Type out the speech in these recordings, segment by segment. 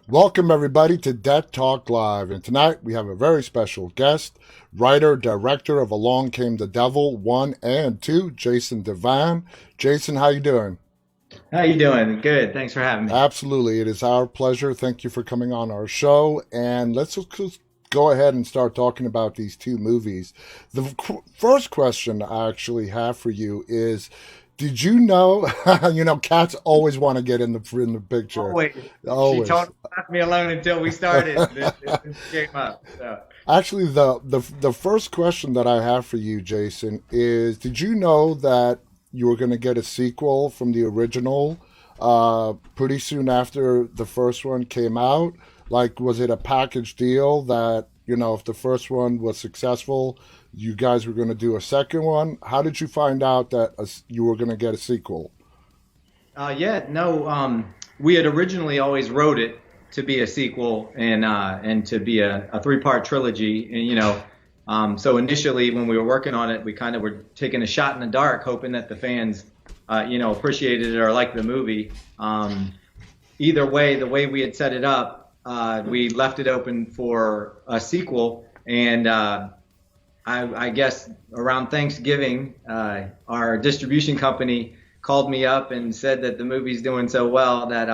Welcome, everybody, to Debt Talk Live. And tonight we have a very special guest, writer, director of Along Came the Devil 1 and 2, Jason Devan. Jason, how you doing? How you doing? Good. Thanks for having me. Absolutely. It is our pleasure. Thank you for coming on our show. And let's just go ahead and start talking about these two movies. The first question I actually have for you is, did you know, cats always want to get in the picture. Always. She Always. told left me alone until we started. This came up. So. Actually, the first question that I have for you, Jason, is: did you know that you were going to get a sequel from the original pretty soon after the first one came out? Like, was it a package deal that if the first one was successful, you guys were going to do a second one? How did you find out that you were going to get a sequel? Yeah, no. We had originally always wrote it to be a sequel and to be a three-part trilogy. And so initially when we were working on it, we kind of were taking a shot in the dark, hoping that the fans, appreciated it or liked the movie. Either way, the way we had set it up, we left it open for a sequel, and I guess around Thanksgiving, our distribution company called me up and said that the movie's doing so well that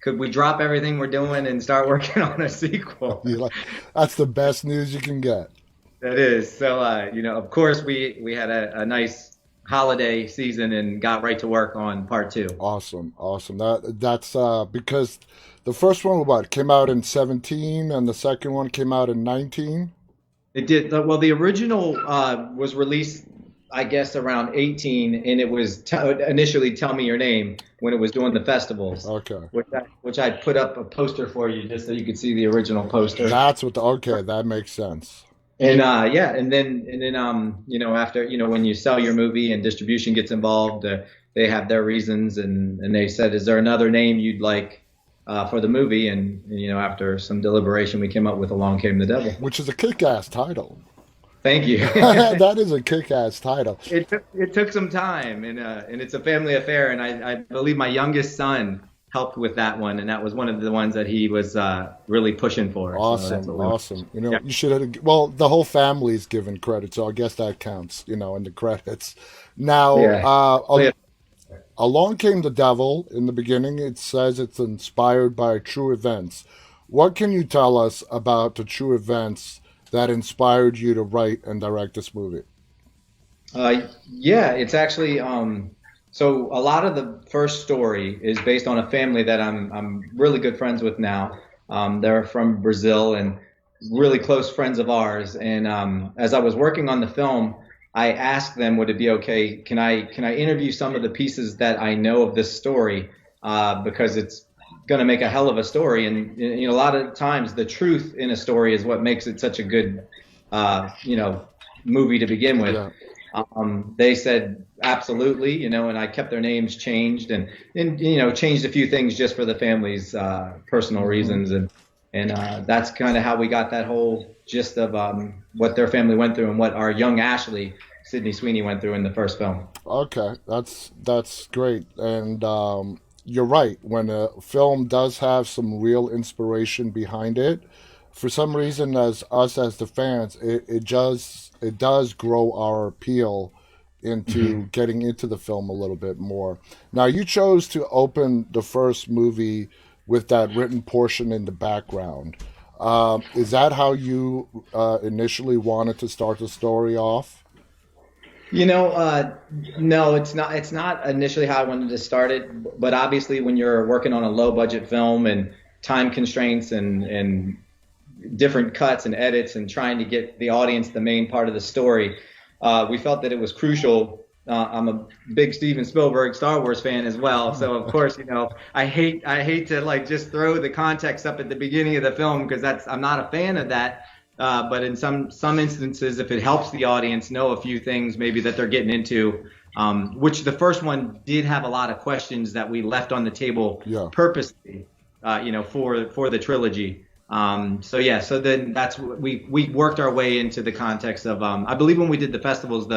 could we drop everything we're doing and start working on a sequel? That's the best news you can get. That is. So, of course, we had a nice holiday season and got right to work on part two. Awesome, awesome. That's because the first one, what, came out in 17, and the second one came out in 19. It did. Well, the original was released, I guess, around 18, and it was initially Tell Me Your Name when it was doing the festivals. Okay. Which I put up a poster for you just so you could see the original poster. Okay, that makes sense. And yeah, and then after when you sell your movie and distribution gets involved, they have their reasons, and they said, is there another name you'd like for the movie? And after some deliberation, we came up with Along Came the Devil. Which is a kick-ass title. Thank you. That is a kick-ass title. It took some time, and it's a family affair, and I believe my youngest son helped with that one, and that was one of the ones that he was really pushing for. Awesome, So awesome. yeah. You should have. Well, the whole family's given credit, so I guess that counts. In the credits. Now, Yeah. Yeah. Along Came the Devil. In the beginning, it says it's inspired by true events. What can you tell us about the true events that inspired you to write and direct this movie? Yeah, it's actually so a lot of the first story is based on a family that I'm really good friends with now. They're from Brazil and really close friends of ours. And as I was working on the film, I asked them, would it be okay? Can I interview some of the pieces that I know of this story? Because it's going to make a hell of a story. And a lot of times the truth in a story is what makes it such a good movie to begin with. Yeah. They said absolutely, and I kept their names changed and changed a few things just for the family's personal reasons, and that's kind of how we got that whole gist of what their family went through and what our young Ashley, Sydney Sweeney, went through in the first film. Okay, that's great, and you're right. When a film does have some real inspiration behind it, for some reason, as the fans, it does grow our appeal into getting into the film a little bit more. Now, you chose to open the first movie with that written portion in the background. Is that how you initially wanted to start the story off? No, it's not. It's not initially how I wanted to start it, but obviously, when you're working on a low budget film and time constraints and different cuts and edits and trying to get the audience the main part of the story, we felt that it was crucial. I'm a big Steven Spielberg Star Wars fan as well, so of course, I hate to like just throw the context up at the beginning of the film because I'm not a fan of that. But in some instances, if it helps the audience know a few things maybe that they're getting into, which the first one did have a lot of questions that we left on the table Yeah. purposely, for the trilogy. So then that's what we worked our way into the context of I believe when we did the festivals,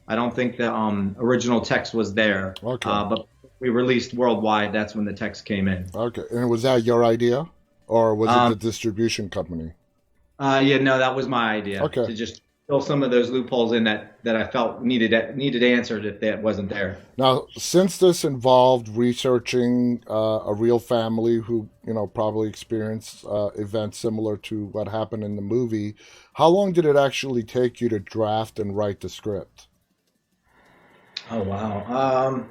I don't think the original text was there, Okay. but we released worldwide. That's when the text came in. Okay. And was that your idea? or was it the Um, distribution company? yeah, no, that was my idea Okay. to just fill some of those loopholes in that I felt needed answered if that wasn't there. Now, since this involved researching a real family who, probably experienced events similar to what happened in the movie, how long did it actually take you to draft and write the script? Oh wow.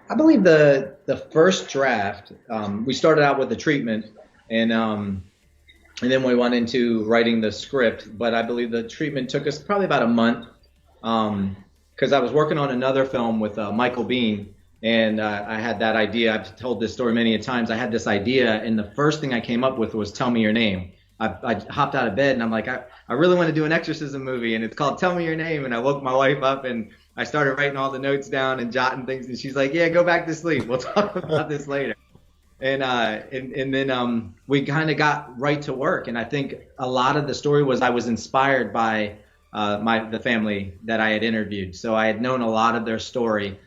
I believe the first draft, we started out with the treatment, and and then we went into writing the script. But I believe the treatment took us probably about a month, because I was working on another film with Michael Bean, and I had that idea. I've told this story many a times. I had this idea, and the first thing I came up with was "Tell Me Your Name." I hopped out of bed and I'm like, I really want to do an exorcism movie, and it's called Tell Me Your Name. And I woke my wife up and I started writing all the notes down and jotting things, and she's like, "Yeah, go back to sleep. We'll talk about this later." And then we kind of got right to work, and I think a lot of the story was I was inspired by the family that I had interviewed, so I had known a lot of their story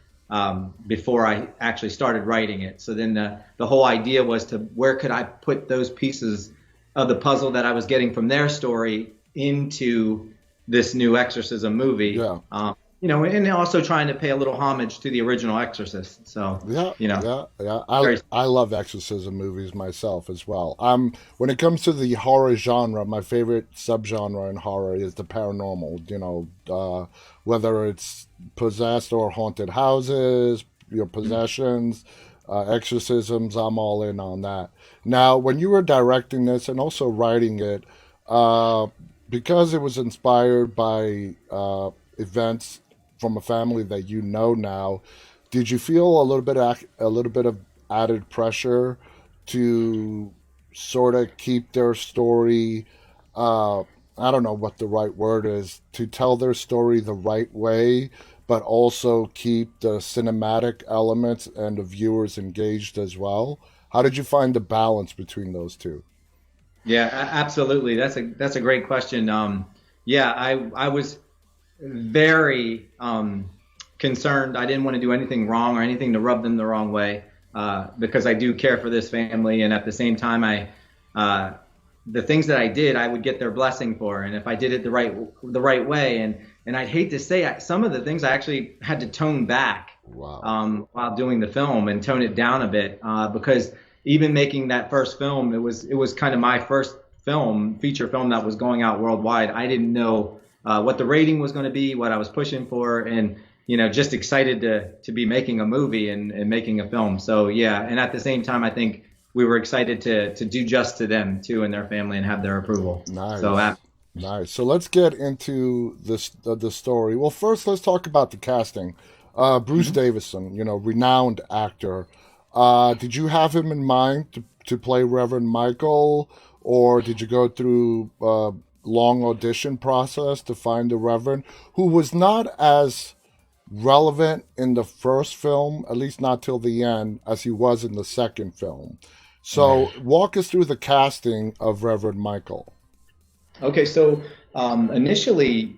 before I actually started writing it. So then the whole idea was to where could I put those pieces of the puzzle that I was getting from their story into this new exorcism movie. Yeah. And also trying to pay a little homage to the original Exorcist. So, Yeah, yeah. very, I love exorcism movies myself as well. When it comes to the horror genre, my favorite subgenre in horror is the paranormal. Whether it's possessed or haunted houses, your possessions, exorcisms, I'm all in on that. Now, when you were directing this and also writing it, uh, because it was inspired by events from a family that you know now, did you feel a little bit of added pressure to sort of keep their story? Uh, I don't know what the right word is, to tell their story the right way, but also keep the cinematic elements and the viewers engaged as well. How did you find the balance between those two? yeah, absolutely. That's a great question. Yeah, I was very concerned. I didn't want to do anything wrong or anything to rub them the wrong way, because I do care for this family, and at the same time, uh, the things that I did, I would get their blessing for, and if I did it the right way, and I'd hate to say some of the things I actually had to tone back Wow. while doing the film and tone it down a bit, because even making that first film, it was kind of my first feature film that was going out worldwide. I didn't know what the rating was going to be, what I was pushing for, and just excited to be making a movie and making a film. So yeah, and at the same time, I think we were excited to do just to them too and their family and have their approval. So Nice. Nice. So let's get into this the story. Well, first let's talk about the casting. Bruce mhm. Davison, renowned actor. Did you have him in mind to play Reverend Michael, or did you go through a long audition process to find the Reverend, who was not as relevant in the first film, at least not till the end, as he was in the second film? Right. So walk us through the casting of Reverend Michael. Okay, so initially,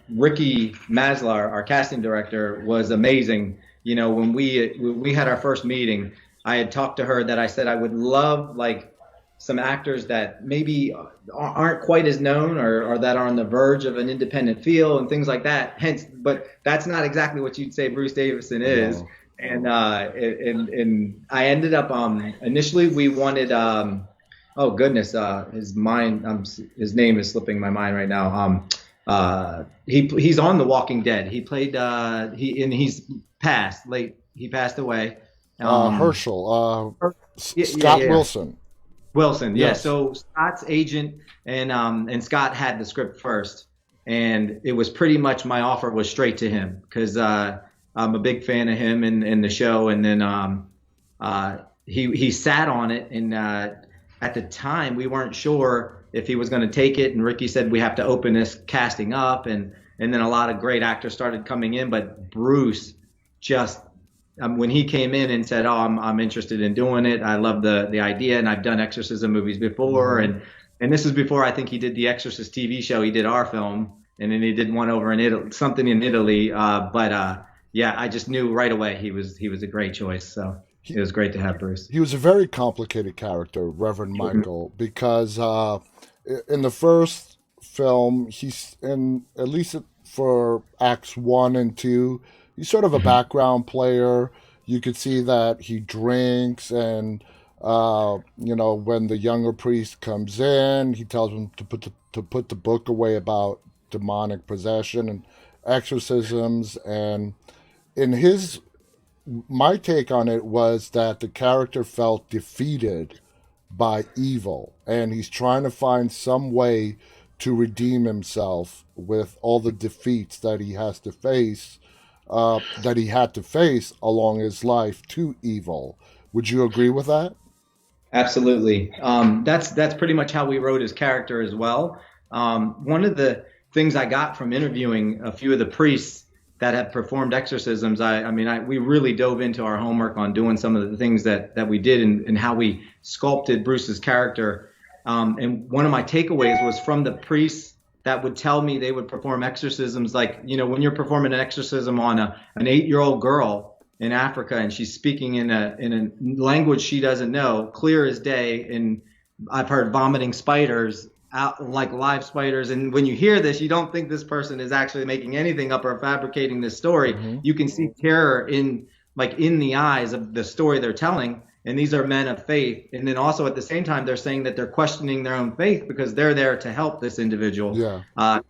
Ricky Maslar, our casting director, was amazing. When we had our first meeting, I had talked to her that I said I would love like some actors that maybe aren't quite as known, or that are on the verge of an independent feel and things like that. Hence, but that's not exactly what you'd say Bruce Davison is. No. And I ended up initially we wanted oh goodness, his name is slipping my mind right now. He's on The Walking Dead. He played he's passed late. He passed away. Um, Herschel. yeah, yeah, Scott yeah. Wilson. Wilson, yeah. Yes. So Scott's agent and Scott had the script first, and it was pretty much my offer was straight to him because I'm a big fan of him and the show. And then he sat on it, and at the time we weren't sure if he was going to take it. And Ricky said we have to open this casting up, and then a lot of great actors started coming in, but Bruce just when he came in and said, "Oh, I'm interested in doing it. I love the idea, and I've done exorcism movies before, Hmm. and this is before I think he did the Exorcist TV show. He did our film, and then he did one over in Italy, something in Italy. But yeah, I just knew right away he was a great choice. So it was great to have Bruce. He was a very complicated character, Reverend Mhm. Michael, because in the first film, he's in at least for acts one and two, he's sort of a Mhm. background player. You could see that he drinks, and when the younger priest comes in, he tells him to put the book away about demonic possession and exorcisms, and in his my take on it was that the character felt defeated by evil, and he's trying to find some way to redeem himself with all the defeats that he has to face, that he had to face along his life to evil. Would you agree with that? Absolutely. That's pretty much how we wrote his character as well. One of the things I got from interviewing a few of the priests that have performed exorcisms, we really dove into our homework on doing some of the things that we did and how we sculpted Bruce's character. And one of my takeaways was from the priests that would tell me they would perform exorcisms, like, when you're performing an exorcism on an 8-year-old girl in Africa, and she's speaking in a language she doesn't know, clear as day. And I've heard vomiting spiders out, like live spiders. And when you hear this, you don't think this person is actually making anything up or fabricating this story. Mm-hmm. You can see terror in the eyes of the story they're telling. And these are men of faith. And then also at the same time, they're saying that they're questioning their own faith because they're there to help this individual. Yeah.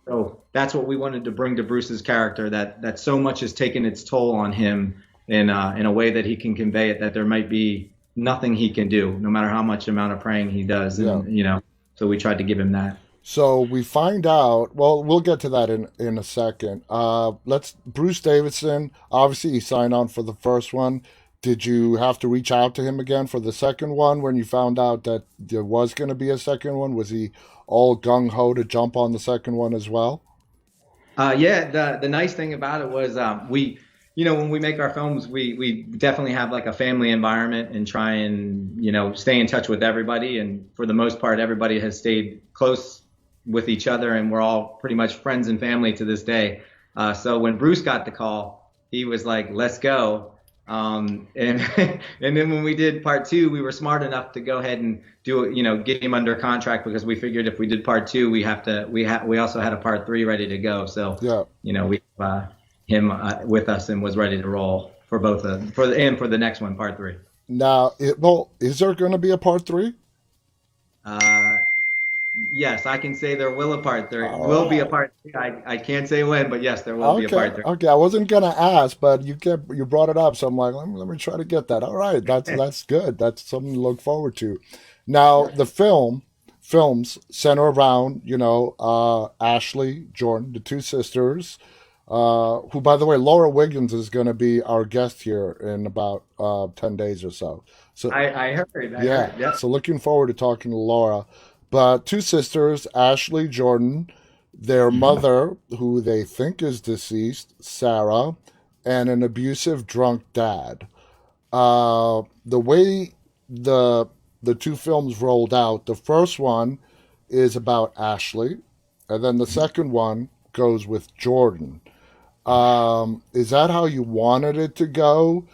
So that's what we wanted to bring to Bruce's character, that so much has taken its toll on him in a way that he can convey it, that there might be nothing he can do, no matter how much amount of praying he does. And, so we tried to give him that. So we find out. Well, we'll get to that in a second. Bruce Davison. Obviously, he signed on for the first one. Did you have to reach out to him again for the second one when you found out that there was going to be a second one? Was he all gung ho to jump on the second one as well? Yeah, the nice thing about it was we, when we make our films, we definitely have like a family environment and try and, stay in touch with everybody. And for the most part, everybody has stayed close with each other, and we're all pretty much friends and family to this day. So when Bruce got the call, he was like, "Let's go." And and then when we did part two, we were smart enough to go ahead and do it, get him under contract, because we figured if we did part two, we also had a part three ready to go. So Yeah. we him with us and was ready to roll for both for the next one, part three. Now, is there going to be a part three? Uh, yes, I can say there will a part three. Will be a Oh, part three. I can't say when, but yes, there will be a okay. part three. Okay. I wasn't gonna ask, but you brought it up, so I'm like, let me try to get that. All right, that's good. That's something to look forward to. Now, the films center around Ashley Jordan, the two sisters. Who, by the way, Laura Wiggins is going to be our guest here in about 10 days or so. So I yeah, heard. Yep. so looking forward to talking to Laura. But two sisters, Ashley Jordan, their mother, who they think is deceased, Sarah, and an abusive drunk dad. The way the the two films rolled out, the first one is about Ashley, and then the second one goes with Jordan. Is that how you wanted it to go?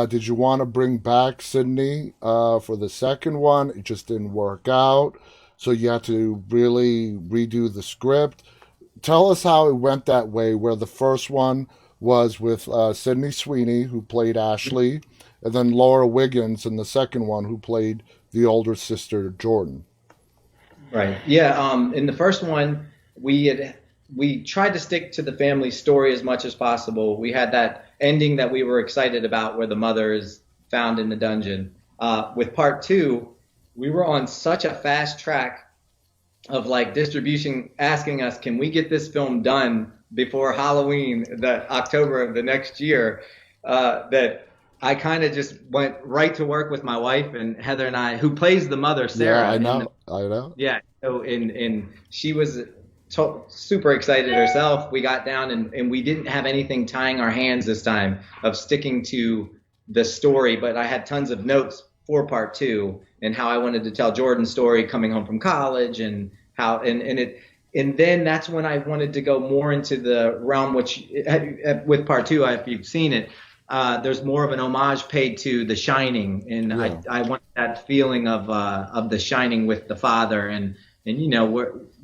Did you want to bring back Sydney for the second one? It just didn't work out. So you had to really redo the script. Tell us how it went that way, where the first one was with Sydney Sweeney, who played Ashley, and then Laura Wiggins in the second one, who played the older sister, Jordan. Right. Yeah. In the first one, we tried to stick to the family story as much as possible. We had that ending that we were excited about, where the mother is found in the dungeon. With part two, we were on such a fast track of like distribution, asking us, can we get this film done before Halloween, the October of the next year, that I kind of just went right to work with my wife and Heather and I, who plays the mother, Yeah, Sarah. I In the know. I know. Yeah. So and she was super excited herself. We got down and we didn't have anything tying our hands this time of sticking to the story, but I had tons of notes for part two and how I wanted to tell Jordan's story coming home from college, and how and then that's when I wanted to go more into the realm, which with part two, if you've seen it, there's more of an homage paid to The Shining, and Yeah. I want that feeling of The Shining with the father, and you know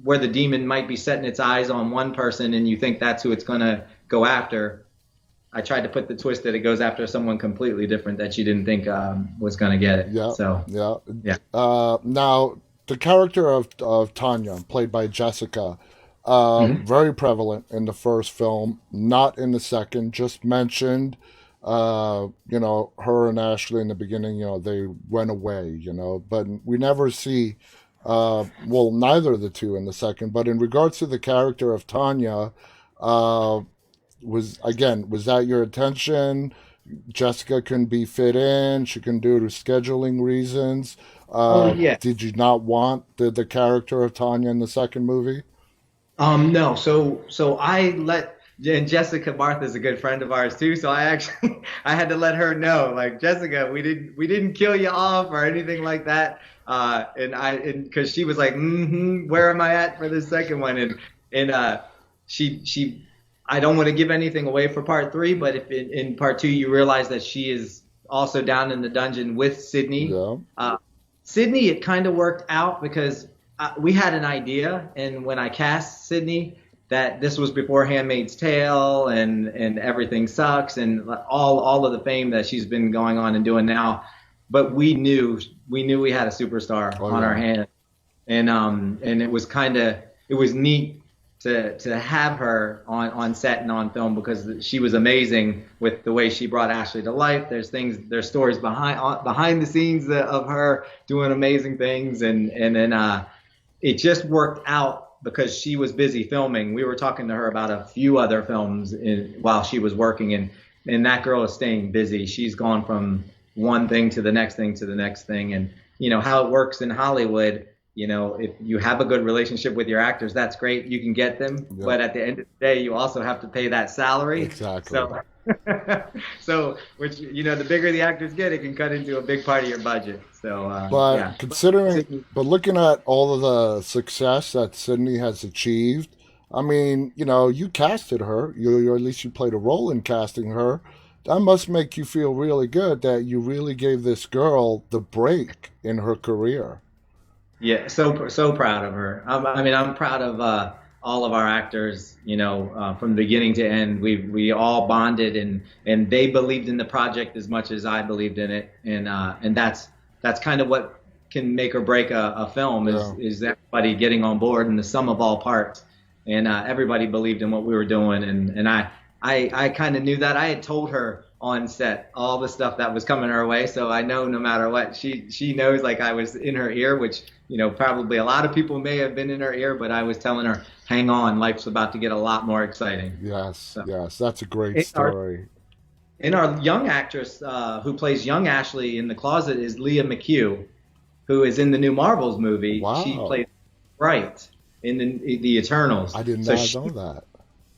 where the demon might be setting its eyes on one person, and you think that's who it's gonna go after. I tried to put the twist that it goes after someone completely different that you didn't think was gonna get it. Yeah, So yeah. yeah. Now, the character of Tanya, played by Jessica, Mhm. very prevalent in the first film, not in the second, just mentioned. Her and Ashley in the beginning, they went away, but we never see, well, neither of the two in the second. But in regards to the character of Tanya, uh, was that your intention? Jessica can be fit in. She can do it for scheduling reasons. Oh yeah. Did you not want the character of Tanya in the second movie? No. So I let and Jessica Martha's a good friend of ours too. So I actually I had to let her know, like Jessica, we didn't kill you off or anything like that. And because she was like, where am I at for the second one? And she I don't want to give anything away for part three, but if in part two you realize that she is also down in the dungeon with Sydney. Yeah. Sydney, it kind of worked out because we had an idea, and when I cast Sydney, that this was before *Handmaid's Tale* and *Everything Sucks* and all of the fame that she's been going on and doing now. But we had a superstar on our hands, and it was neat to have her on set and on film because she was amazing with the way she brought Ashley to life. There's stories behind the scenes of her doing amazing things, and then it just worked out because she was busy filming. We were talking to her about a few other films while she was working, and that girl is staying busy. She's gone from one thing to the next thing to the next thing, and you know how it works in Hollywood. You know, if you have a good relationship with your actors, that's great. You can get them. Yeah. But at the end of the day, you also have to pay that salary. Exactly. So which, the bigger the actors get, it can cut into a big part of your budget. So, But yeah. but looking at all of the success that Sydney has achieved, I mean, you casted her, or at least you played a role in casting her. That must make you feel really good that you really gave this girl the break in her career. Yeah, so proud of her. I mean, I'm proud of all of our actors. From beginning to end, we all bonded, and they believed in the project as much as I believed in it, and that's kind of what can make or break a film Yeah. is everybody getting on board and the sum of all parts, and everybody believed in what we were doing, and I kind of knew that. I had told her on set all the stuff that was coming her way, so I know no matter what, she knows, like I was in her ear, which probably a lot of people may have been in her ear, but I was telling her, hang on, life's about to get a lot more exciting. Yes, So yes, that's a great in our, story. in our young actress who plays young Ashley in The Closet is Leah McHugh, who is in the new Marvels movie. She Wow, plays Bright in the Eternals. I did So not know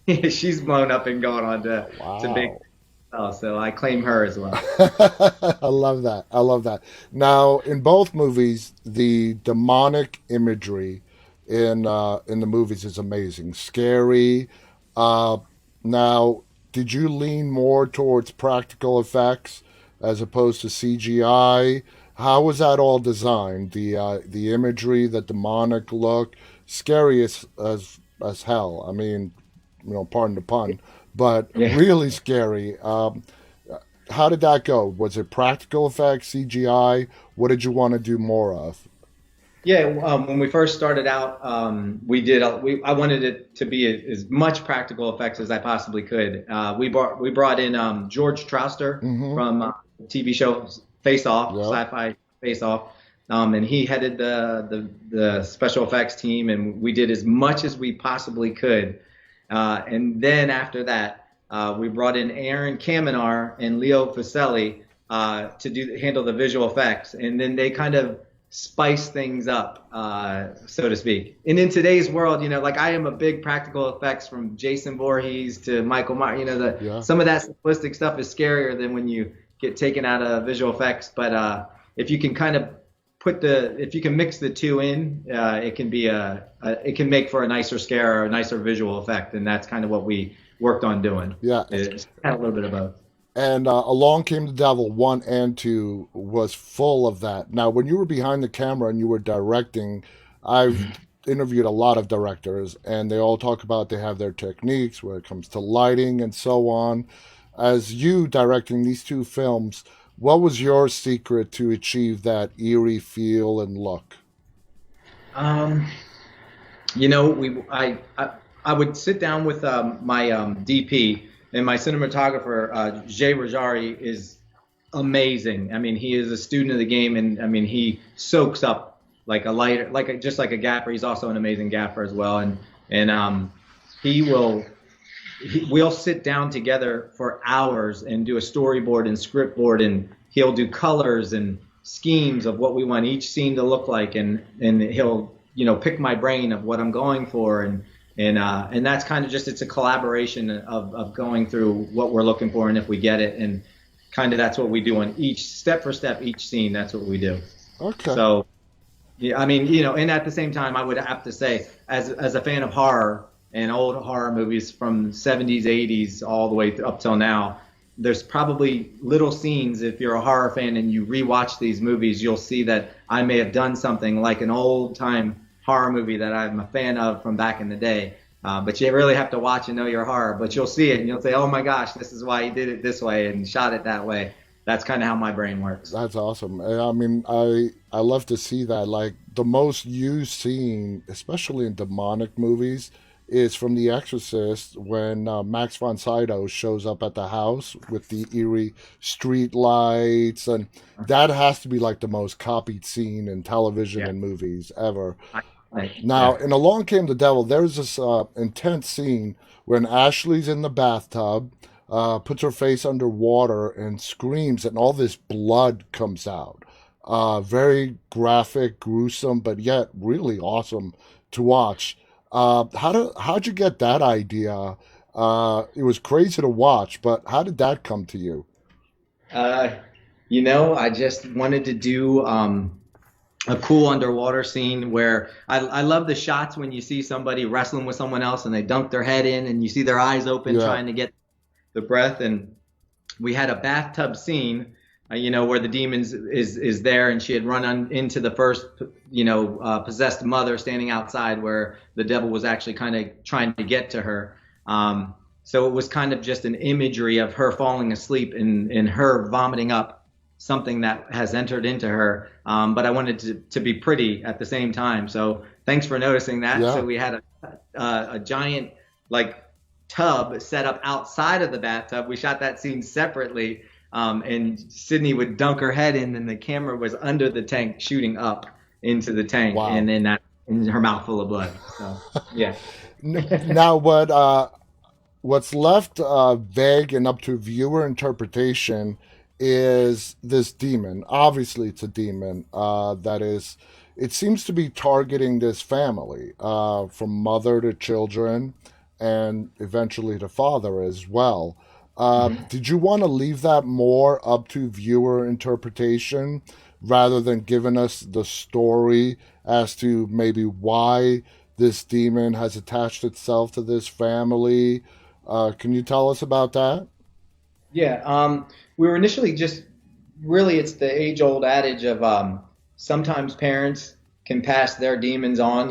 that. she's blown up and going on to big. Wow. Oh, so I claim her as well. I love that. I love that. Now, in both movies, the demonic imagery in the movies is amazing, scary. Uh, Now, did you lean more towards practical effects as opposed to CGI? How was that all designed? The imagery, the demonic look, scary as hell. I mean, pardon the pun, but Yeah. really scary. How did that go? Was it practical effects, CGI? What did you want to do more of? Yeah, when we first started out, I wanted it to be as much practical effects as I possibly could. We brought in George Trauster Mm-hmm. from TV show Face Off, Yep. Sci-Fi Face Off, and he headed the special effects team, and we did as much as we possibly could. And then after that, we brought in Aaron Kaminar and Leo Facelli to handle the visual effects, and then they kind of spice things up, so to speak. And in today's world, like I am a big practical effects from Jason Voorhees to Michael Myers. Yeah. Some of that simplistic stuff is scarier than when you get taken out of visual effects. But if you can kind of if you can mix the two in, it can be it can make for a nicer scare or a nicer visual effect, and that's kind of what we worked on doing. Yeah. It's kind of a little bit of both. And Along Came the Devil 1 and 2 was full of that. Now, when you were behind the camera and you were directing, I've interviewed a lot of directors, and they all talk about they have their techniques when it comes to lighting and so on. As you directing these two films, what was your secret to achieve that eerie feel and look? Um, You know, I would sit down with my DP, and my cinematographer, Jay Rajari, is amazing. I mean, he is a student of the game, and I mean, he soaks up like a lighter, just like a gaffer. He's also an amazing gaffer as well, and he will we'll sit down together for hours and do a storyboard and script board, and he'll do colors and schemes of what we want each scene to look like, and he'll pick my brain of what I'm going for, and that's kind of just, it's a collaboration of going through what we're looking for and if we get it, and kind of that's what we do on each step for step, each scene. That's what we do. Okay. So yeah, I mean, and at the same time, I would have to say, as a fan of horror and old horror movies from 70s, 80s, all the way up till now, there's probably little scenes, if you're a horror fan and you rewatch these movies, you'll see that I may have done something like an old time horror movie that I'm a fan of from back in the day. But you really have to watch and know your horror. But you'll see it and you'll say, oh my gosh, this is why he did it this way and shot it that way. That's kind of how my brain works. That's awesome. I mean, I love to see that. Like the most used scene, especially in demonic movies, is from The Exorcist when Max von Sydow shows up at the house with the eerie street lights, and that has to be like the most copied scene in television Yeah. and movies ever. Now, Yeah. in Along Came the Devil, there's this intense scene when Ashley's in the bathtub, puts her face underwater and screams, and all this blood comes out. Very graphic, gruesome, but yet really awesome to watch. How'd you get that idea? It was crazy to watch, but how did that come to you? Uh, I just wanted to do a cool underwater scene where I love the shots when you see somebody wrestling with someone else and they dunk their head in and you see their eyes open Yeah, trying to get the breath. And we had a bathtub scene, where the demons is there, and she had run into the first, possessed mother standing outside where the devil was actually kind of trying to get to her. So it was kind of just an imagery of her falling asleep and her vomiting up something that has entered into her. But I wanted to be pretty at the same time. So thanks for noticing that. yeah. So we had a giant like tub set up outside of the bathtub. We shot that scene separately. And Sydney would dunk her head in, and the camera was under the tank shooting up into the tank, and Wow. then that in her mouth full of blood. So yeah. Now, what's left vague and up to viewer interpretation is this demon. Obviously, it's a demon that is. It seems to be targeting this family, from mother to children, and eventually to father as well. Did you want to leave that more up to viewer interpretation rather than giving us the story as to maybe why this demon has attached itself to this family? Can you tell us about that? Yeah, we were initially just really, it's the age old adage of sometimes parents can pass their demons on,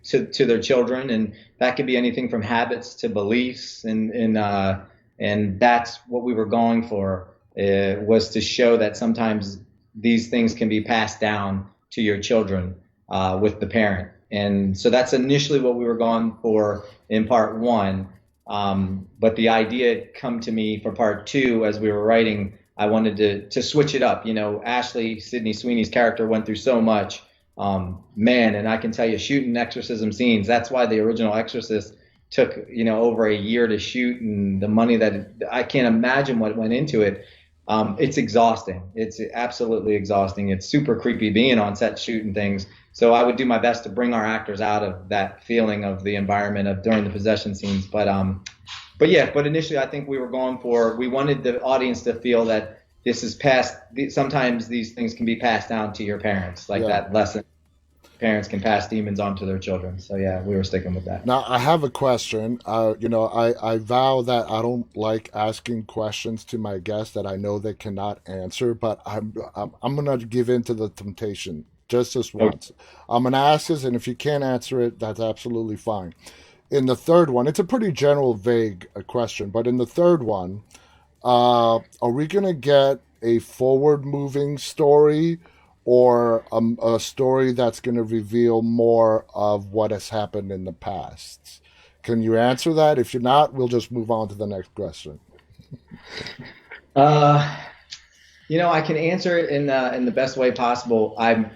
to their children, and that could be anything from habits to beliefs, and that's what we were going for, was to show that sometimes these things can be passed down to your children with the parent, and so that's initially what we were going for in part one. But the idea had come to me for part two as we were writing. I wanted to switch it up. Ashley Sydney Sweeney's character went through so much, man, and I can tell you, shooting exorcism scenes. That's why the original Exorcist took over a year to shoot, and the money that I can't imagine what went into it. It's exhausting. It's absolutely exhausting. It's super creepy being on set shooting things. So I would do my best to bring our actors out of that feeling of the environment of during the possession scenes. But initially I think we wanted the audience to feel that this is sometimes these things can be passed down to your parents, like Yeah. that lesson, parents can pass demons on to their children. So yeah, we were sticking with that. Now, I have a question. I vow that I don't like asking questions to my guests that I know they cannot answer, but I'm going to give in to the temptation just this Okay. once. I'm going to ask this, and if you can't answer it, that's absolutely fine. In the third one, it's a pretty general, vague question, but in the third one, are we going to get a forward moving story or a story that's going to reveal more of what has happened in the past? Can you answer that? If you're not, we'll just move on to the next question. Uh, I can answer it in the best way possible. I'm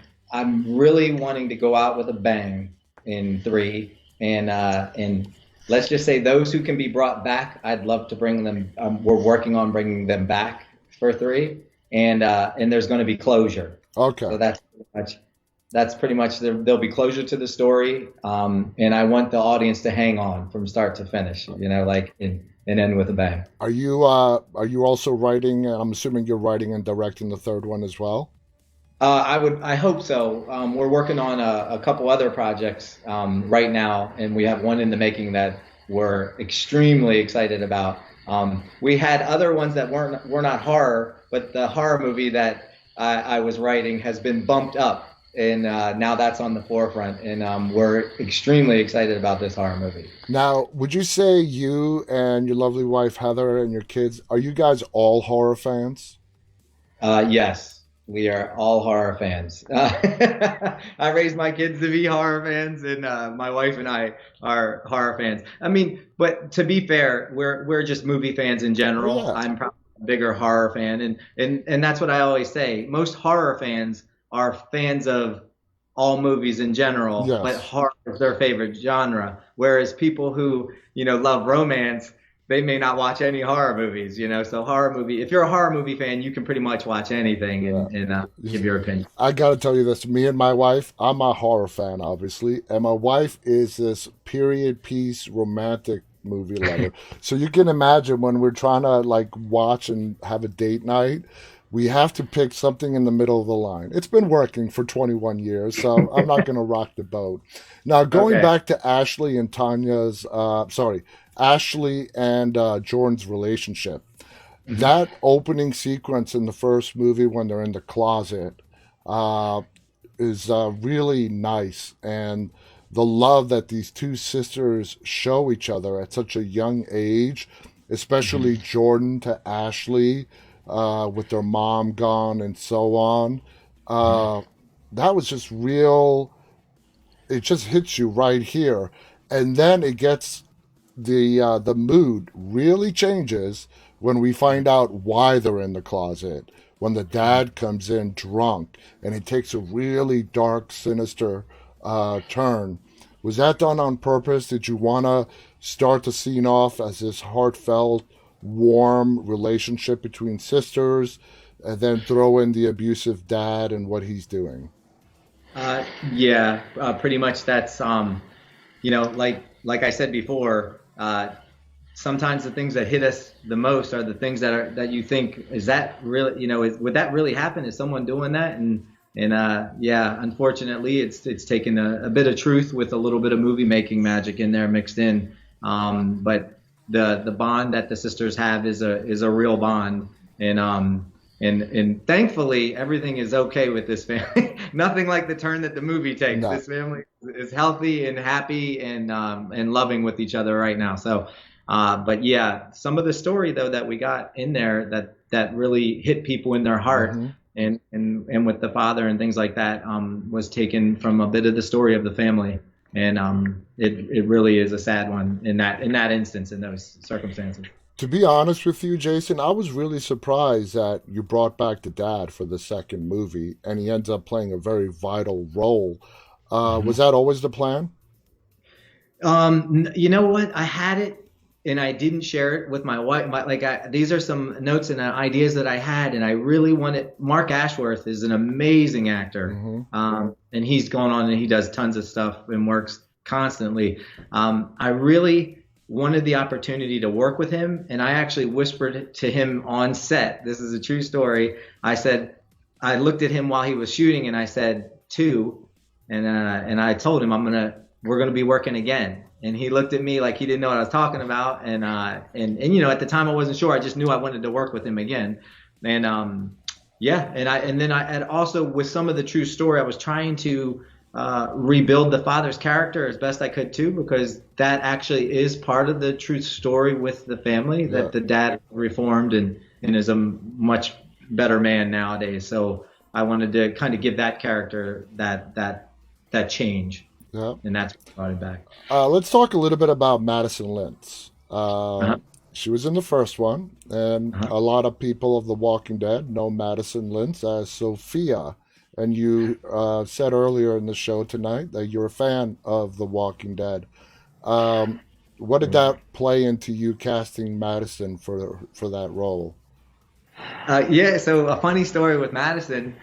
really wanting to go out with a bang in three, and let's just say those who can be brought back, I'd love to bring them. We're working on bringing them back for three, and there's going to be closure. So Okay. that's pretty much there'll be closure to the story, and I want the audience to hang on from start to finish. Like and end with a bang. Are you also writing? I'm assuming you're writing and directing the third one as well. I hope so. We're working on a couple other projects right now, and we have one in the making that we're extremely excited about. We had other ones that were not horror, but the horror movie that I was writing has been bumped up, and now that's on the forefront, and we're extremely excited about this horror movie. Now, would you say you and your lovely wife Heather and your kids are you guys all horror fans? Yes, we are all horror fans. I raised my kids to be horror fans, and my wife and I are horror fans. I mean, but to be fair, we're just movie fans in Oh general. yeah. I'm probably a bigger horror fan, and that's what I always say. Most horror fans are fans of all movies in general, but Yes. horror is their favorite genre. Whereas people who love romance, they may not watch any horror movies. So horror movie, if you're a horror movie fan, you can pretty much watch anything Yeah. and give your opinion. I got to tell you this. Me and my wife, I'm a horror fan, obviously, and my wife is this period piece romantic movie lover. So you can imagine when we're trying to like watch and have a date night, we have to pick something in the middle of the line. It's been working for 21 years, so I'm not going to rock the boat. Now, going Okay. back to Ashley and Ashley and Jordan's relationship, Hmm. that opening sequence in the first movie when they're in the closet uh, is really nice, and the love that these two sisters show each other at such a young age, Hmm. especially Jordan to Ashley, with their mom gone and so on. Uh, that was just real. It just hits you right here, and then it gets the mood really changes when we find out why they're in the closet. When the dad comes in drunk and it takes a really dark, sinister turn. Was that done on purpose? Did you want to start the scene off as this heartfelt, warm relationship between sisters, and then throw in the abusive dad and what he's doing? Yeah, pretty much that's like I said before, sometimes the things that hit us the most are the things that you think, is that really, would that really happen? Is someone doing that? And yeah, unfortunately, it's taken a bit of truth with a little bit of movie making magic in there mixed in. But the bond that the sisters have is a real bond, and thankfully everything is okay with this family. Nothing like the turn that the movie takes. No. This family is healthy and happy and loving with each other right now. So, but yeah, some of the story though that we got in there that really hit people in their heart, Hmm. and with the father and things like that, was taken from a bit of the story of the family. And it really is a sad one in that instance, in those circumstances. To be honest with you, Jason, I was really surprised that you brought back the dad for the second movie, and he ends up playing a very vital role. Was that always the plan? You know what? I had it and I didn't share it with my wife. These are some notes and ideas that I had, and I really wanted. Mark Ashworth is an amazing actor, Hmm. and he's gone on and he does tons of stuff and works constantly. I really wanted the opportunity to work with him, and I actually whispered to him on set. This is a true story. I looked at him while he was shooting, and I said, "Two, and I told him we're gonna be working again. And he looked at me like he didn't know what I was talking about. And you know, at the time I wasn't sure. I just knew I wanted to work with him again. And yeah, and then I had also, with some of the true story, I was trying to rebuild the father's character as best I could too, because that actually is part of the true story with the family, Yeah. that the dad reformed and is a much better man nowadays. So I wanted to kind of give that character that change, Yeah. and that's what brought it back. Let's talk a little bit about Madison Lintz. Uh-huh. She was in the first one, and Uh-huh. a lot of people of The Walking Dead know Madison Lintz as Sophia. And you said earlier in the show tonight that you're a fan of The Walking Dead. Um, what did that play into you casting Madison for that role? Yeah, so a funny story with Madison.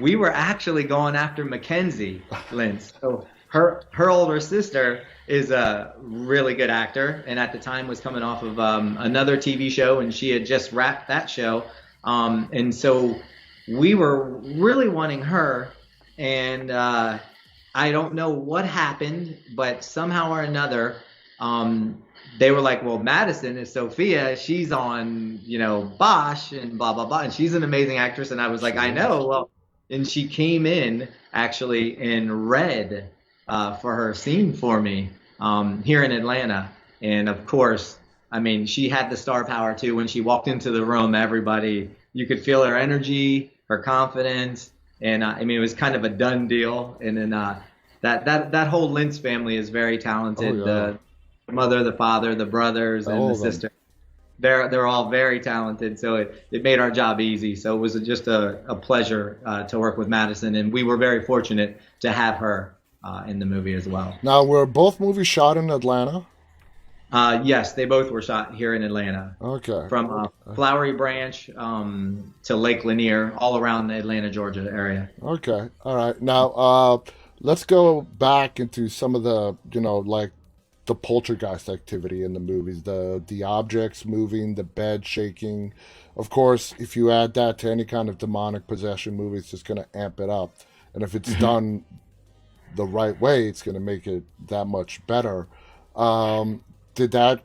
We were actually going after Mackenzie Lentz. So her older sister is a really good actor, and at the time was coming off of another TV show, and she had just wrapped that show. And so we were really wanting her, and I don't know what happened, but somehow or another, they were like, well, Madison is Sophia. She's on, Bosch and blah, blah, blah. And she's an amazing actress. And I was like, I know. Well, and she came in actually and read for her scene for me here in Atlanta. And of course, I mean, she had the star power too. When she walked into the room, everybody, you could feel her energy, her confidence. And I mean, it was kind of a done deal. And then that whole Lintz family is very talented. Oh, yeah. The mother, the father, the brothers, and All the of them. sister. They're all very talented, so it made our job easy. So it was just a pleasure to work with Madison, and we were very fortunate to have her in the movie as well. Now, were both movies shot in Atlanta? Yes, they both were shot here in Atlanta, Okay. from Flowery Branch to Lake Lanier, all around the Atlanta, Georgia area. Okay. All right. Now, let's go back into some of the, like the poltergeist activity in the movies, the objects moving, the bed shaking. Of course, if you add that to any kind of demonic possession movie, it's just going to amp it up. And if it's done the right way, it's going to make it that much better. Did that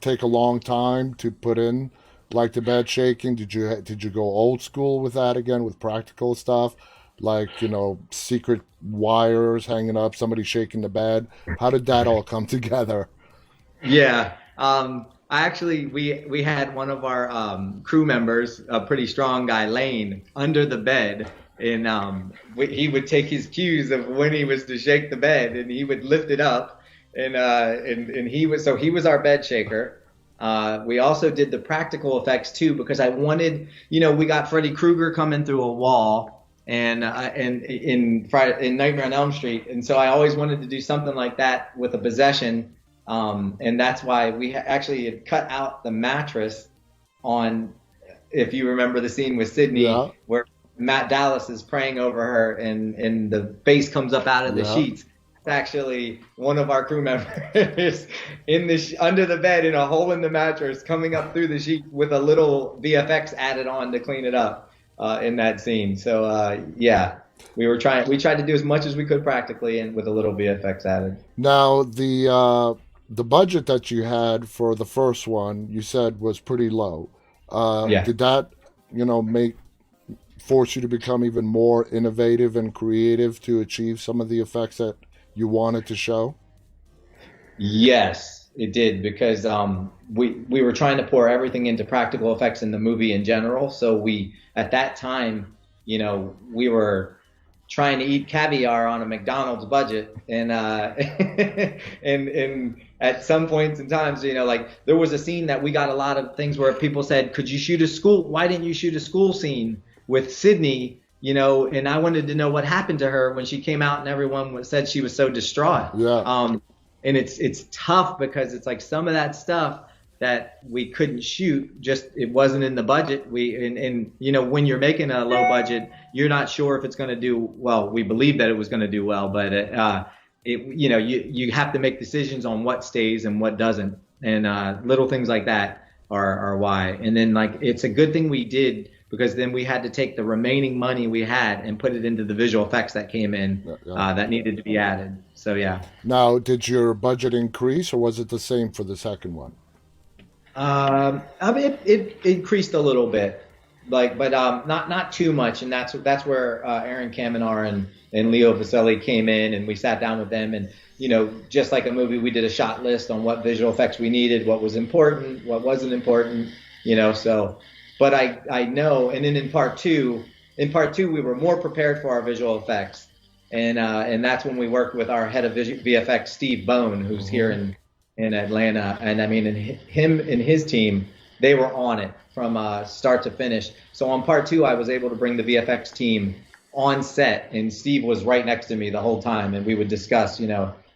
take a long time to put in, like the bed shaking? Did you go old school with that again, with practical stuff, like secret wires hanging up, somebody shaking the bed? How did that all come together? Yeah. I actually we had one of our crew members, a pretty strong guy, Lane, under the bed, and he would take his cues of when he was to shake the bed, and he would lift it up, and he was our bed shaker. We also did the practical effects too, because I wanted, we got Freddy Krueger coming through a wall. And in Nightmare on Elm Street, and so I always wanted to do something like that with a possession, and that's why we actually had cut out the mattress on, if you remember the scene with Sydney, Yeah. where Matt Dallas is praying over her, and the face comes up out of the Yeah. sheets. It's actually one of our crew members under the bed in a hole in the mattress, coming up through the sheet with a little VFX added on to clean it up. In that scene. So yeah, we tried to do as much as we could practically and with a little VFX added. Now, the budget that you had for the first one, you said was pretty low. Yeah. Did that, make force you to become even more innovative and creative to achieve some of the effects that you wanted to show? Yes, it did, because we were trying to pour everything into practical effects in the movie in general. So we, at that time, we were trying to eat caviar on a McDonald's budget, and and at some points in times, like there was a scene that we got a lot of things where people said, "Could you shoot a school? Why didn't you shoot a school scene with Sydney?" And I wanted to know what happened to her when she came out, and everyone said she was so distraught. Yeah. And it's tough, because it's like some of that stuff that we couldn't shoot, just it wasn't in the budget. And when you're making a low budget, you're not sure if it's going to do well. We believed that it was going to do well, but you have to make decisions on what stays and what doesn't, and little things like that are why. And then, like, it's a good thing we did because then we had to take the remaining money we had and put it into the visual effects that came in Yeah, yeah. that needed to be added. So yeah. Now, did your budget increase, or was it the same for the second one? I mean, it increased a little bit, like, but not too much, and that's where Aaron Kamenar and Leo Vaselli came in, and we sat down with them, and just like a movie, we did a shot list on what visual effects we needed, what was important, what wasn't important, So, but I know, and then in part two, we were more prepared for our visual effects, and that's when we worked with our head of VFX, Steve Bone, who's here in Atlanta, and I mean, and him and his team, they were on it from start to finish. So on part two, I was able to bring the VFX team on set, and Steve was right next to me the whole time, and we would discuss,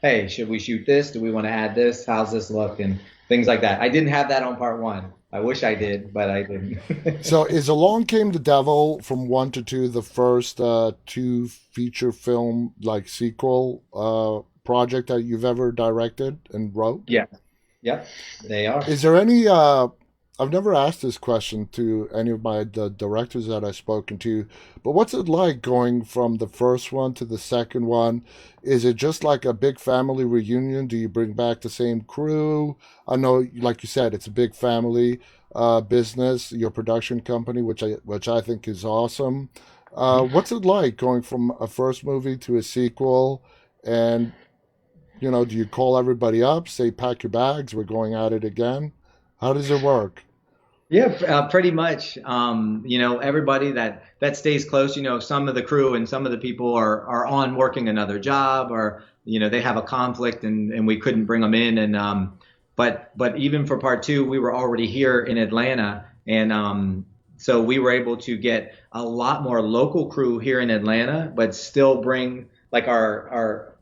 hey, should we shoot this? Do we want to add this? How's this look? And things like that. I didn't have that on part one. I wish I did, but I didn't. So, is Along Came the Devil from one to two the first two feature film like sequel project that you've ever directed and wrote? Yeah. Yep, they are. Is there any? I've never asked this question to any of the directors that I've spoken to, but what's it like going from the first one to the second one? Is it just like a big family reunion? Do you bring back the same crew? I know, like you said, it's a big family business, your production company, which I think is awesome. What's it like going from a first movie to a sequel? And do you call everybody up, say, pack your bags, we're going at it again? How does it work? Yeah, pretty much. Everybody that stays close. Some of the crew and some of the people are on working another job, or they have a conflict and we couldn't bring them in. And but even for part two, we were already here in Atlanta, and so we were able to get a lot more local crew here in Atlanta, but still bring like our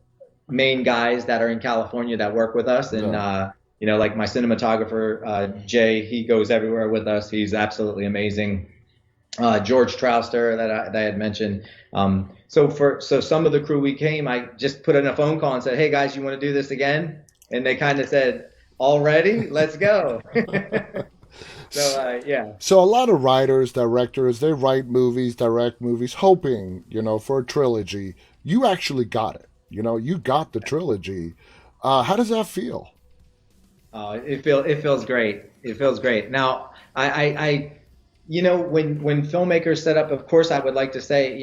main guys that are in California that work with us, and like my cinematographer, Jay, he goes everywhere with us. He's absolutely amazing. George Trouster that I had mentioned. So some of the crew we came, I just put in a phone call and said, hey guys, you want to do this again? And they kind of said, already? Let's go. So yeah. So a lot of writers, directors, they write movies, direct movies, hoping, for a trilogy. You actually got it. You got the trilogy. How does that feel? It feels great. It feels great. Now, I when filmmakers set up, of course, I would like to say,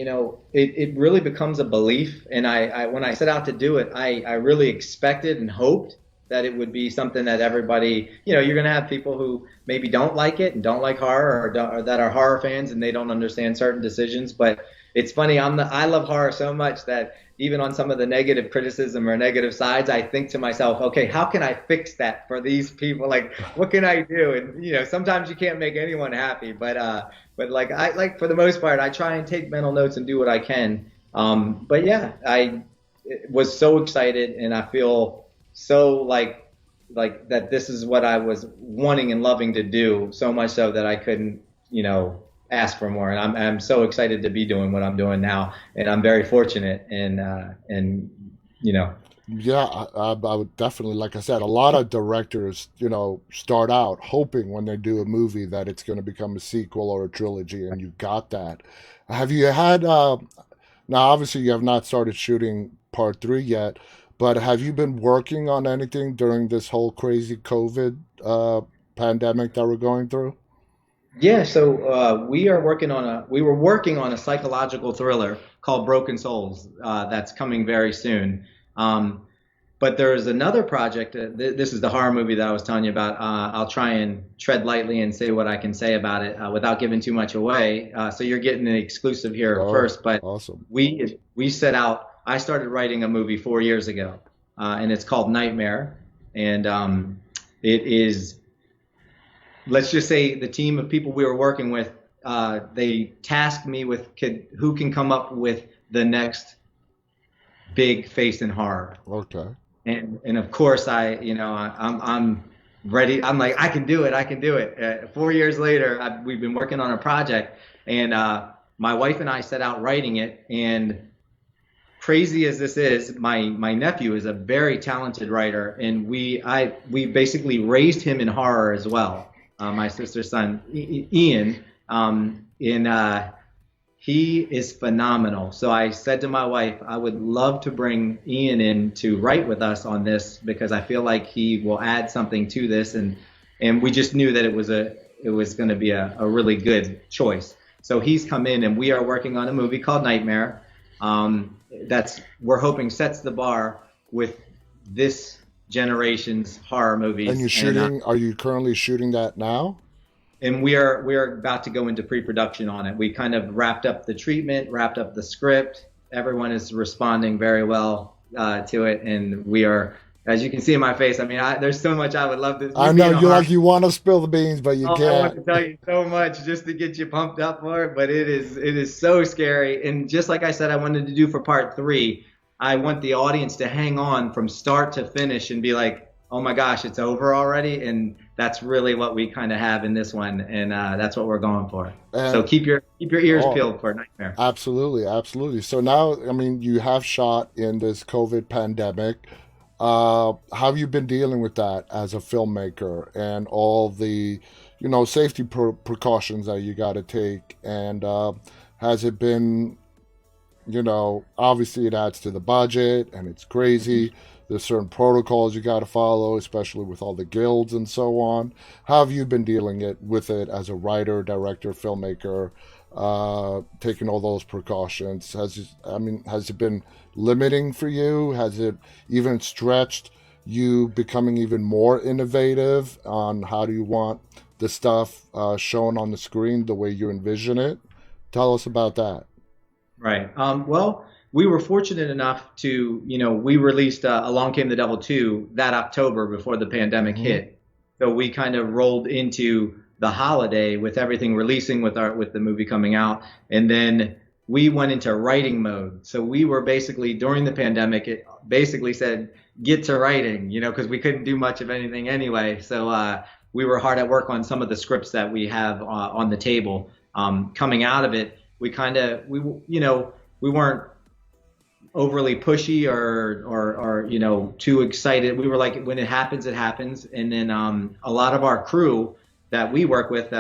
it really becomes a belief. And I when I set out to do it, I really expected and hoped that it would be something that everybody, you're going to have people who maybe don't like it and don't like horror, or that are horror fans and they don't understand certain decisions. But it's funny, I love horror so much that even on some of the negative criticism or negative sides, I think to myself, okay, how can I fix that for these people? Like, what can I do? And sometimes you can't make anyone happy, but like for the most part, I try and take mental notes and do what I can. But yeah, I was so excited, and I feel so like that this is what I was wanting and loving to do, so much so that I couldn't, ask for more. And I'm so excited to be doing what I'm doing now, and I'm very fortunate. And Yeah, I would definitely, like I said, a lot of directors, start out hoping when they do a movie that it's going to become a sequel or a trilogy, and you got that. Have you had, now obviously you have not started shooting part three yet, but have you been working on anything during this whole crazy COVID pandemic that we're going through? Yeah, so we were working on a psychological thriller called Broken Souls that's coming very soon. But there's another project. This is the horror movie that I was telling you about. I'll try and tread lightly and say what I can say about it without giving too much away. So you're getting an exclusive here first. But awesome. We set out. I started writing a movie 4 years ago, and it's called Nightmare. And it is. Let's just say the team of people we were working with, they tasked me with who can come up with the next big face in horror. Okay. And of course I'm ready. I'm like, I can do it. I can do it. 4 years later, we've been working on a project, and my wife and I set out writing it. And crazy as this is, my nephew is a very talented writer, and we basically raised him in horror as well. My sister's son, Ian, In He is phenomenal. So I said to my wife, I would love to bring Ian in to write with us on this because I feel like he will add something to this, and we just knew that it was going to be a really good choice. So he's come in, and we are working on a movie called Nightmare. We're hoping sets the bar with this generation's horror movies. And you're shooting? Are you currently shooting that now? And we are about to go into pre-production on it. We kind of wrapped up the treatment, wrapped up the script. Everyone is responding very well to it, and we are, as you can see in my face. I mean, there's so much I would love to. I know you want to spill the beans, but you can't. I want to tell you so much just to get you pumped up for it, but it is so scary. And just like I said, I wanted to do for part 3. I want the audience to hang on from start to finish and be like, oh my gosh, it's over already. And that's really what we kind of have in this one. And that's what we're going for. So keep your ears peeled for Nightmare. Absolutely. Absolutely. So now, I mean, you have shot in this COVID pandemic. How have you been dealing with that as a filmmaker and all the, safety precautions that you got to take? And has it been, obviously it adds to the budget and it's crazy. There's certain protocols you got to follow, especially with all the guilds and so on. How have you been dealing with it as a writer, director, filmmaker, taking all those precautions? Has it been limiting for you? Has it even stretched you becoming even more innovative on how do you want the stuff shown on the screen the way you envision it? Tell us about that. Right. Well, we were fortunate enough to, we released Along Came the Devil 2 that October before the pandemic hit. So we kind of rolled into the holiday with everything releasing, with the movie coming out, and then we went into writing mode. So we were basically, during the pandemic, it basically said, get to writing, because we couldn't do much of anything anyway. So we were hard at work on some of the scripts that we have on the table. Coming out of it, we weren't overly pushy or too excited. We were like, when it happens, it happens. And then a lot of our crew that we work with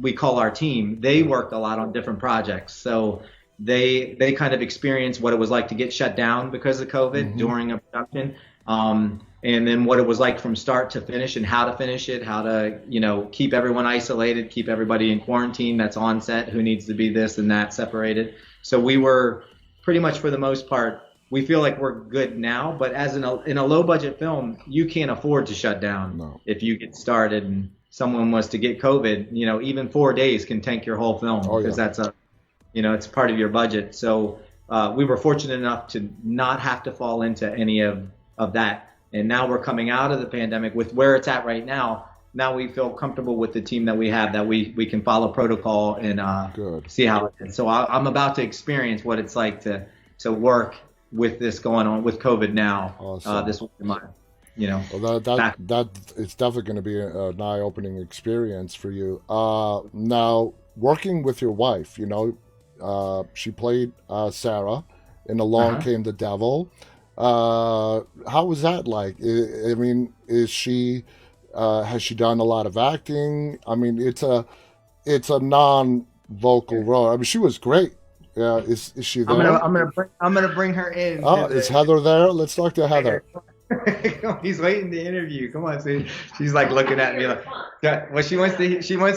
we call our team, they worked a lot on different projects. So they kind of experienced what it was like to get shut down because of COVID during a production. And then what it was like from start to finish and how to finish it, how to, keep everyone isolated, keep everybody in quarantine that's on set, who needs to be this and that separated. So we were pretty much, for the most part, we feel like we're good now. But in a low budget film, you can't afford to shut down. No. If you get started and someone was to get COVID, even 4 days can tank your whole film because that's it's part of your budget. So we were fortunate enough to not have to fall into any of that. And now we're coming out of the pandemic with where it's at right now. Now we feel comfortable with the team that we have, that we can follow protocol and see how it is. So I'm about to experience what it's like to work with this going on with COVID now. Awesome. This will be my, Well, that it's definitely going to be an eye-opening experience for you. Now, working with your wife, she played Sarah in Along Came the Devil. How was that like? I mean, has she done a lot of acting? I mean, it's a non-vocal role. I mean, she was great. Yeah, is she there? I'm gonna bring her in. Oh, is Heather there? Let's talk to Heather. He's waiting to interview. Come on, see. She's like looking at me like, well, she wants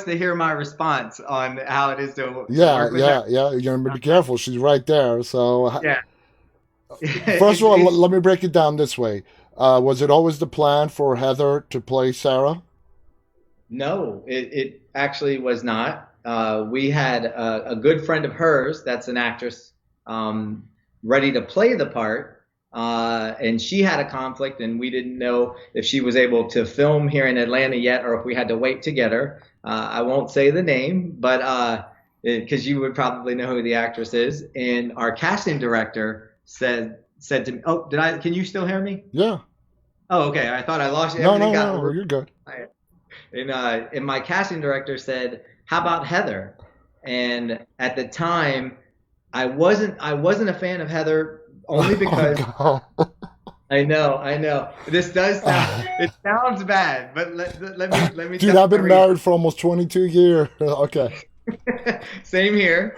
to hear my response on how it is to. Yeah. You're gonna be careful. She's right there. So yeah. First of all, let me break it down this way. Was it always the plan for Heather to play Sarah? No, it actually was not. We had a good friend of hers that's an actress ready to play the part, and she had a conflict, and we didn't know if she was able to film here in Atlanta yet or if we had to wait to get her. I won't say the name, but because you would probably know who the actress is. And our casting director said to me, "Oh, can you still hear me?" Yeah. Oh, okay. I thought I lost you. No, you're good. And my casting director said, "How about Heather?" And at the time, I wasn't a fan of Heather only because I know this does sound it sounds bad, but let me. Dude, I've been married for almost 22 years. Okay. Same here.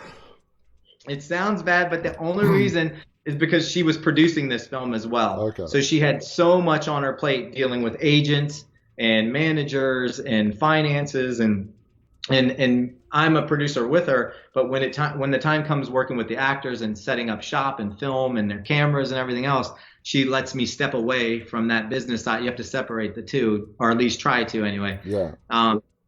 It sounds bad, but the only reason is because she was producing this film as well. Okay. So she had so much on her plate dealing with agents and managers and finances and I'm a producer with her, but when the time comes working with the actors and setting up shop and film and their cameras and everything else, she lets me step away from that business side. You have to separate the two, or at least try to anyway. Yeah.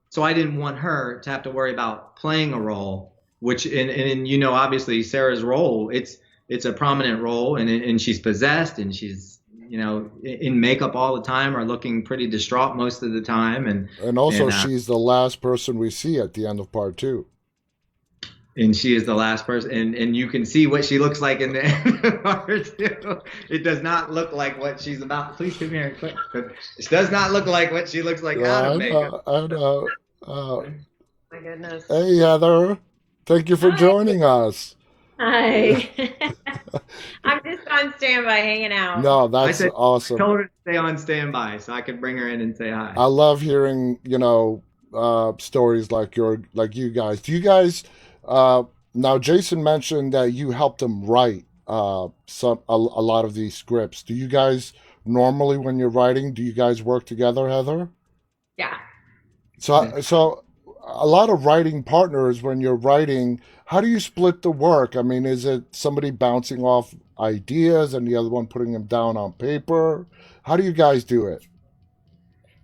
So I didn't want her to have to worry about playing a role, which and you know, obviously Sarah's role, it's a prominent role, and she's possessed, and she's, you know, in makeup all the time, or looking pretty distraught most of the time, And also, she's the last person we see at the end of part 2. and she is the last person, and you can see what she looks like in the end of part 2. It does not look like what she's about. Please come here quick. It does not look like what she looks like out of makeup. I know. My goodness. Hey, Heather. Thank you for Hi. joining us. Hi. I'm just on standby hanging out. No, that's I awesome. told her to stay on standby so I could bring her in and say hi. I love hearing, stories like you guys. Do you guys now Jason mentioned that you helped him write a lot of these scripts. Do you guys normally, when you're writing, do you guys work together, Heather? Yeah. So a lot of writing partners, when you're writing, how do you split the work? I mean, is it somebody bouncing off ideas and the other one putting them down on paper? How do you guys do it?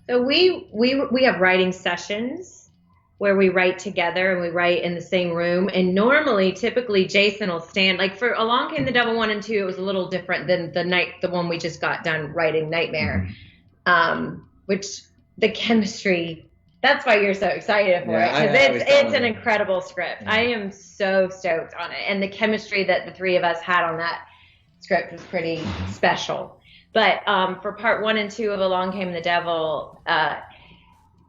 So we have writing sessions where we write together and we write in the same room. And normally, typically, Jason will stand, like for Along Came the Devil 1 and 2, it was a little different than the one we just got done writing, Nightmare, which the chemistry. That's why you're so excited for it, because it's an incredible script. I am so stoked on it, and the chemistry that the three of us had on that script was pretty special. But for part 1 and 2 of Along Came the Devil,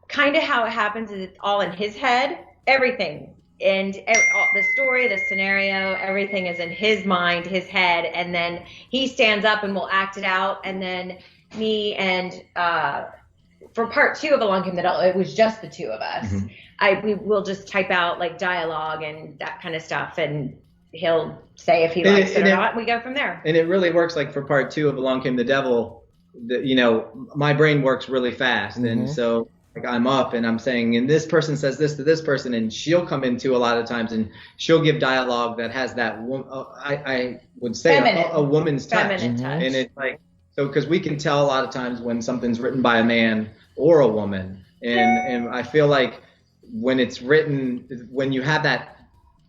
kind of how it happens is it's all in his head, everything, and the story, the scenario, everything is in his mind, his head, and then he stands up and will act it out, and then me and for part 2 of Along Came the Devil, it was just the two of us. We will just type out like dialogue and that kind of stuff, and he'll say if he likes it or not. We go from there. And it really works. Like for part 2 of Along Came the Devil, my brain works really fast, and so like I'm up and I'm saying, and this person says this to this person, and she'll come into a lot of times and she'll give dialogue that has that I would say a woman's touch, touch. And it's like, so because we can tell a lot of times when something's written by a man or a woman, and I feel like when it's written, when you have that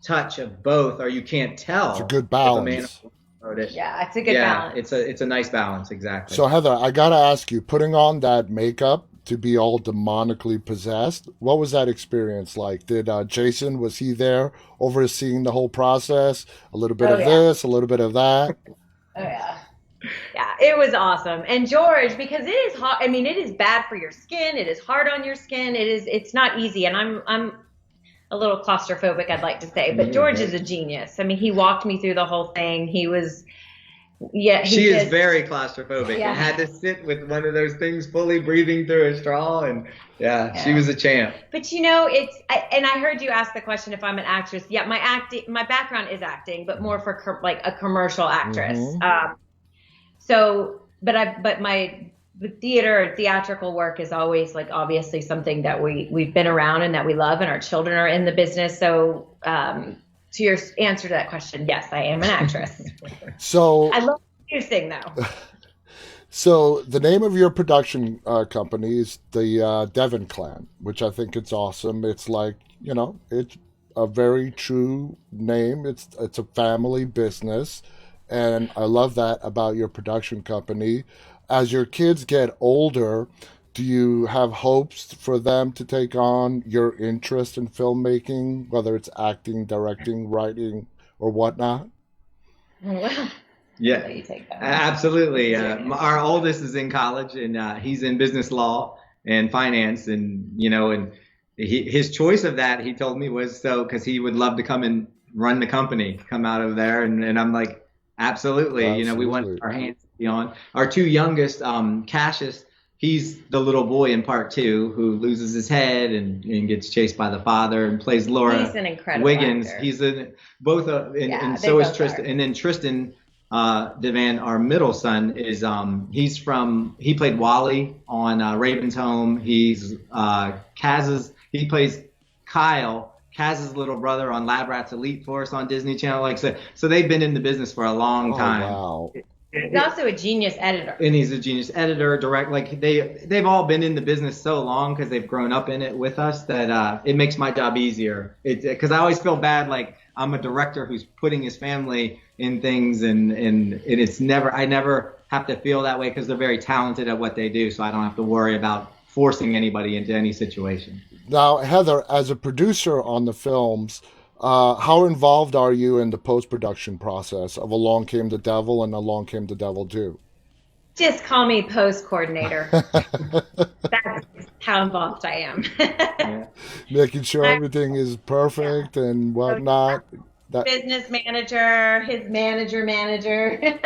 touch of both, or you can't tell, it's a good balance. If a man wrote it. Yeah, it's a good balance. It's a nice balance, exactly. So Heather, I gotta ask you, putting on that makeup to be all demonically possessed, what was that experience like? Did Jason, was he there overseeing the whole process? A little bit of this, a little bit of that. Oh yeah. Yeah, it was awesome. And George, because it is hot, I mean, it is bad for your skin. It is hard on your skin. It's not easy. And I'm a little claustrophobic, I'd like to say, but George is a genius. I mean, he walked me through the whole thing. She is very claustrophobic and had to sit with one of those things fully breathing through a straw. And she was a champ. But and I heard you ask the question if I'm an actress. Yeah, my background is acting, but more for like a commercial actress. The theatrical work is always like obviously something that we've been around and that we love, and our children are in the business. So to your answer to that question, yes, I am an actress. So I love producing though. So the name of your production company is the Devon Clan, which I think it's awesome. It's like, it's a very true name. It's a family business. And I love that about your production company. As your kids get older, do you have hopes for them to take on your interest in filmmaking, whether it's acting, directing, writing, or whatnot? Well, yeah, you take that. Absolutely. Our oldest is in college, and he's in business law and finance, and his choice of that, he told me, was because he would love to come and run the company, come out of there, and I'm like, absolutely. We want our hands to be on. Our two youngest, Cassius, he's the little boy in part 2 who loses his head and gets chased by the father and plays Laura He's an incredible Wiggins. actor. He's in both, and they so is both Tristan. are. And then Tristan Devan, our middle son, is he played Wally on Raven's Home. He's he plays Kyle, Kaz's little brother on Lab Rats Elite Force on Disney Channel. Like so they've been in the business for a long Oh, time. wow. He's also a genius editor. And he's a genius editor, direct. Like they've all been in the business so long because they've grown up in it with us that it makes my job easier. Because I always feel bad, like I'm a director who's putting his family in things, and I never have to feel that way because they're very talented at what they do, so I don't have to worry about forcing anybody into any situation. Now, Heather, as a producer on the films, how involved are you in the post-production process of Along Came the Devil and Along Came the Devil 2? Just call me post coordinator. That's how involved I am. Yeah. Making sure everything is perfect and whatnot. Business manager, his manager.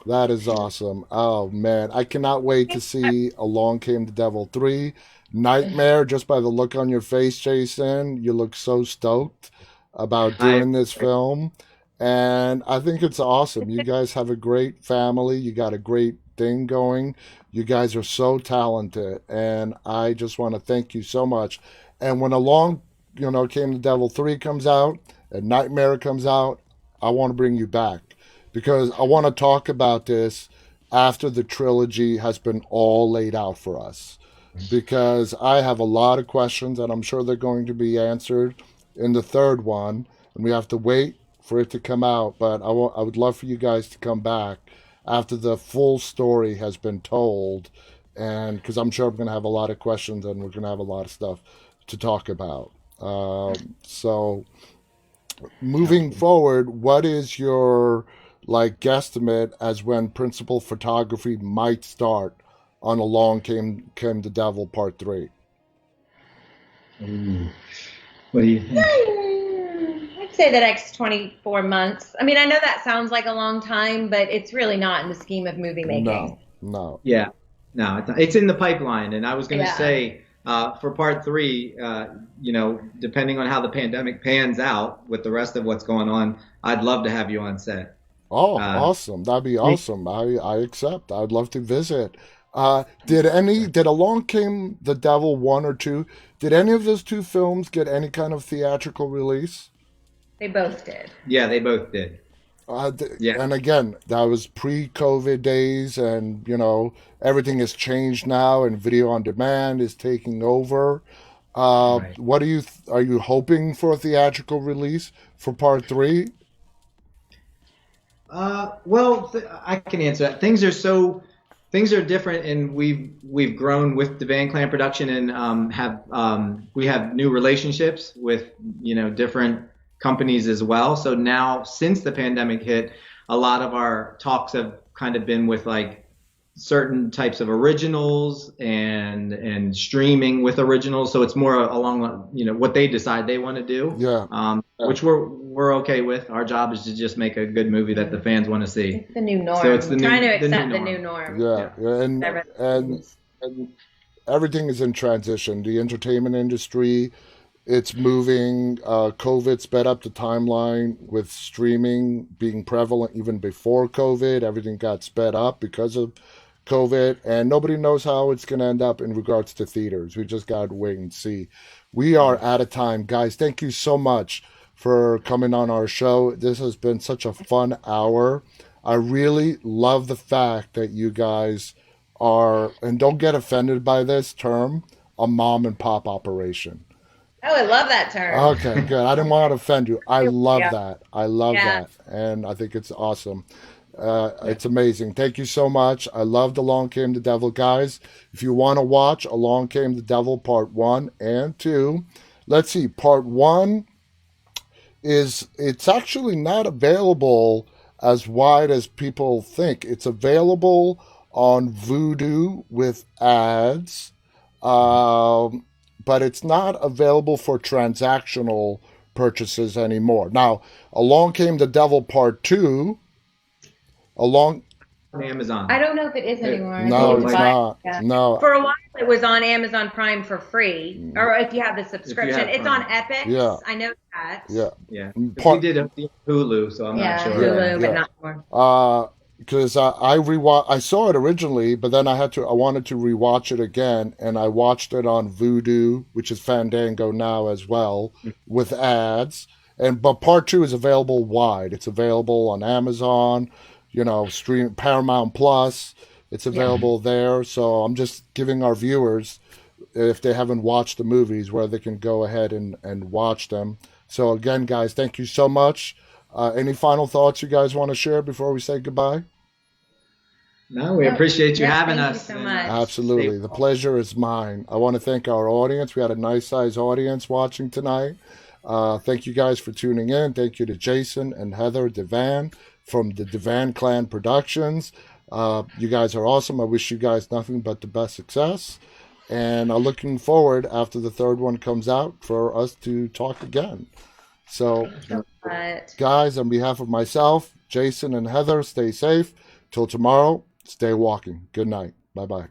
That is awesome. Oh, man. I cannot wait to see Along Came the Devil 3. Nightmare, just by the look on your face, Jason. You look so stoked about doing this film. And I think it's awesome. You guys have a great family. You got a great thing going. You guys are so talented. And I just want to thank you so much. And when Along, Came the Devil 3 comes out and Nightmare comes out, I want to bring you back. Because I want to talk about this after the trilogy has been all laid out for us. Because I have a lot of questions, and I'm sure they're going to be answered in the third one. And we have to wait for it to come out. But I would love for you guys to come back after the full story has been told. And because I'm sure I'm going to have a lot of questions, and we're going to have a lot of stuff to talk about. So moving forward, what is your guesstimate as when principal photography might start on Along Came the Devil Part 3? What do you think? I'd say the next 24 months. I mean, I know that sounds like a long time, but it's really not in the scheme of movie making. No. Yeah, no, it's in the pipeline. And I was going to say, for part 3, depending on how the pandemic pans out with the rest of what's going on, I'd love to have you on set. Oh, awesome. That'd be awesome. I accept. I'd love to visit. Did Along Came the Devil 1 or 2, did any of those 2 films get any kind of theatrical release? They both did. Yeah, they both did. Yeah. And again, that was pre-COVID days, and everything has changed now, and video on demand is taking over. Right. What are you hoping for a theatrical release for Part 3? I can answer that. Things are different, and we've grown with the Van Clan production, and we have new relationships with different companies as well. So now, since the pandemic hit, a lot of our talks have kind of been with certain types of originals and streaming with originals. So it's more along what they decide they want to do. Yeah. Which we're okay with. Our job is to just make a good movie that the fans want to see. It's the new norm. So it's trying to accept the new norm. Yeah. And everything is in transition. The entertainment industry, it's moving. COVID sped up the timeline with streaming being prevalent even before COVID. Everything got sped up because of COVID, and nobody knows how it's going to end up in regards to theaters. We just got to wait and see. We are out of time. Guys, thank you so much for coming on our show. This has been such a fun hour. I really love the fact that you guys are, and don't get offended by this term, a mom and pop operation. Oh, I love that term. Okay, good. I didn't want to offend you. I love Yeah. that. I love that. And I think it's awesome. It's amazing. Thank you so much. I loved Along Came the Devil, guys. If you want to watch Along Came the Devil Part 1 and 2, let's see. Part 1 it's actually not available as wide as people think. It's available on Vudu with ads. But it's not available for transactional purchases anymore. Now, Along Came the Devil Part 2, on Amazon. I don't know if it is anymore. I No, think it's buy- not. yeah. No. For a while, it was on Amazon Prime for free, or if you have the subscription. have It's Prime. on Epic. Yeah. I know that. Yeah. Yeah, Part- we did a Hulu, so I'm Yeah, not sure. Hulu, Yeah, but yeah. not more. Because I saw it originally, but then I wanted to rewatch it again, and I watched it on Vudu, which is Fandango now as well, with ads. But part two is available wide. It's available on Amazon, stream Paramount Plus. It's available there. So I'm just giving our viewers, if they haven't watched the movies, where they can go ahead and watch them. So again, guys, thank you so much. Any final thoughts you guys want to share before we say goodbye? No, we appreciate you Yeah, having thank you us. so and, much. Absolutely. The pleasure is mine. I want to thank our audience. We had a nice size audience watching tonight. Thank you guys for tuning in. Thank you to Jason and Heather Devan from the Devan Clan Productions. You guys are awesome. I wish you guys nothing but the best success. And I'm looking forward, after the third one comes out, for us to talk again. So, But guys, on behalf of myself, Jason, and Heather, stay safe. Till tomorrow, stay walking. Good night. Bye-bye.